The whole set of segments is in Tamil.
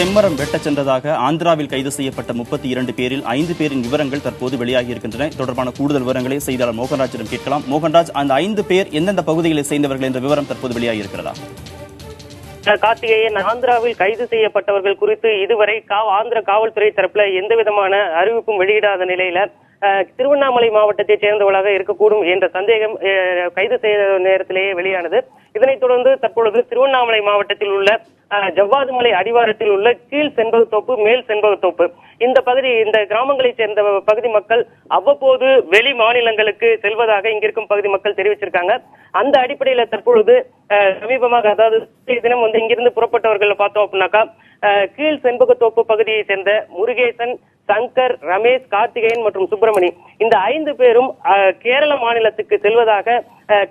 செம்மரம் வெட்டச் சென்றதாக ஆந்திராவில் கைது செய்யப்பட்ட 32 பேரில் 5 பேரின் விவரங்கள் தற்போது வெளியாகி இருக்கின்றன. தொடர்பான கூடுதல் விவரங்களை செய்தியாளர் மோகன்ராஜிடம் கேட்கலாம். மோகன்ராஜ், அந்த 5 பேர் எந்தெந்த பகுதிகளை சேர்ந்தவர்கள் என்ற விவரம் தற்போது வெளியாகி இருக்கிறதா? கார்த்திகேயன், ஆந்திராவில் கைது செய்யப்பட்டவர்கள் குறித்து இதுவரை ஆந்திர காவல்துறை தரப்புல எந்த விதமான அறிவிப்பும் வெளியிடாத நிலையில திருவண்ணாமலை மாவட்டத்தைச் சேர்ந்தவர்களாக இருக்கக்கூடும் என்ற சந்தேகம் கைது செய்த நேரத்திலேயே வெளியானது. இதனைத் தொடர்ந்து தற்பொழுது திருவண்ணாமலை மாவட்டத்தில் உள்ள ஜவ்வாதுமலை அடிவாரத்தில் உள்ள கீழ் செண்பகத்தோப்பு, மேல் செண்பகத்தோப்பு இந்த கிராமங்களைச் சேர்ந்த பகுதி மக்கள் அவ்வப்போது வெளி மாநிலங்களுக்கு செல்வதாக இங்கிருக்கும் பகுதி மக்கள் தெரிவிச்சிருக்காங்க. அந்த அடிப்படையில தற்பொழுது சமீபமாக, அதாவது தினம் இங்கிருந்து புறப்பட்டவர்கள் பார்த்தோம் அப்படின்னாக்கா, கீழ் செண்பகத்தோப்பு பகுதியை சேர்ந்த முருகேசன், சங்கர், ரமேஷ், கார்த்திகேயன் மற்றும் சுப்பிரமணி இந்த 5 பேரும் கேரள மாநிலத்துக்கு செல்வதாக,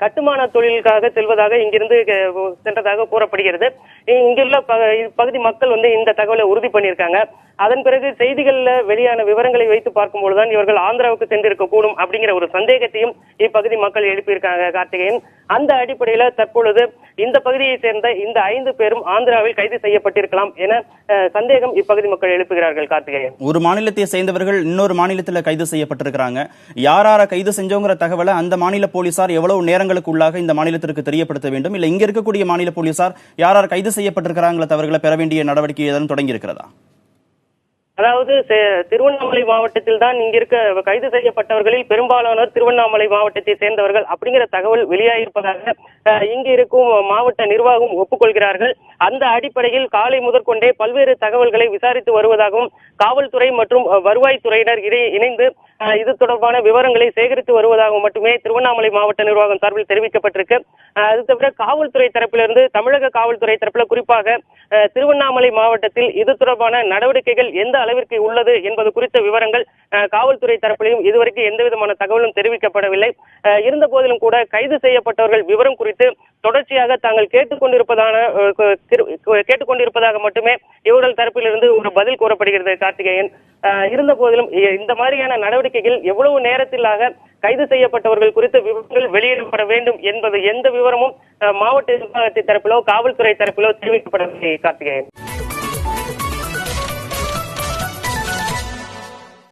கட்டுமான தொழிலுக்காக செல்வதாக இங்கிருந்து சென்றதாக கூறப்படுகிறது. இங்குள்ள பகுதி மக்கள் இந்த தகவலை உறுதி பண்ணியிருக்காங்க. அதன் பிறகு செய்திகள்ல வெளியான விவரங்களை வைத்து பார்க்கும்போதுதான் இவர்கள் ஆந்திராவுக்கு சென்றிருக்க கூடும் அப்படிங்கிற ஒரு சந்தேகத்தையும் இப்பகுதி மக்கள் எழுப்பியிருக்காங்க கார்த்திகேயன். அந்த அடிப்படையில தற்பொழுது இந்த பகுதியை சேர்ந்த இந்த 5 பேரும் ஆந்திராவில் கைது செய்யப்பட்டிருக்கலாம் என சந்தேகம் இப்பகுதி மக்கள் எழுப்புகிறார்கள். கார்த்திகேயன், ஒரு மாநிலத்தை சேர்ந்தவர்கள் இன்னொரு மாநிலத்தில் கைது செய்யப்பட்டிருக்கிறாங்க. யாரார கைது செஞ்சோங்கிற தகவலை அந்த மாநில போலீசார் எவ்வளவு நேரங்களுக்கு உள்ளாக இந்த மாநிலத்திற்கு தெரியப்படுத்த வேண்டும்? இல்ல இங்க இருக்கக்கூடிய மாநில போலீசார் யாரார் கைது செய்யப்பட்டிருக்கிறாங்களோ தவறுகளை பெற வேண்டிய நடவடிக்கை ஏதாவது தொடங்கி இருக்கிறதா? அதாவது திருவண்ணாமலை மாவட்டத்தில் தான் இங்கிருக்க கைது செய்யப்பட்டவர்களில் பெரும்பாலானோர் திருவண்ணாமலை மாவட்டத்தை சேர்ந்தவர்கள் அப்படிங்கிற தகவல் வெளியாகியிருப்பதாக இங்கு இருக்கும் மாவட்ட நிர்வாகம் ஒப்புக்கொள்கிறார்கள். அந்த அடிப்படையில் காலை முதற்கொண்டே பல்வேறு தகவல்களை விசாரித்து வருவதாகவும் காவல்துறை மற்றும் வருவாய்த்துறையினர் இணைந்து இது தொடர்பான விவரங்களை சேகரித்து வருவதாகவும் மட்டுமே திருவண்ணாமலை மாவட்ட நிர்வாகம் சார்பில் தெரிவிக்கப்பட்டிருக்கு. அது தவிர காவல்துறை தரப்பிலிருந்து, தமிழக காவல்துறை தரப்புல குறிப்பாக திருவண்ணாமலை மாவட்டத்தில் இது தொடர்பான நடவடிக்கைகள் எந்த அளவிற்கு உள்ளது என்பது குறித்த விவரங்கள் காவல்துறை தரப்பிலையும் இதுவரைக்கும் எந்த விதமான தகவலும் தெரிவிக்கப்படவில்லை. இருந்த போதிலும் கூட கைது செய்யப்பட்டவர்கள் விவரம் குறித்து தொடர்ச்சியாக தாங்கள் கேட்டுக்கொண்டிருப்பதாக மட்டுமே இவர்கள் தரப்பிலிருந்து ஒரு பதில் கூறப்படுகிறது. கார்த்திகேயன், இருந்த போதிலும் இந்த மாதிரியான நடவடிக்கைகள் எவ்வளவு நேரத்திலாக கைது செய்யப்பட்டவர்கள் குறித்த விவரங்கள் வெளியிடப்பட வேண்டும் என்பது எந்த விவரமும் மாவட்ட நிர்வாகத்தின் தரப்பிலோ காவல்துறை தரப்பிலோ தெரிவிக்கப்படவில்லை. கார்த்திகேயன்.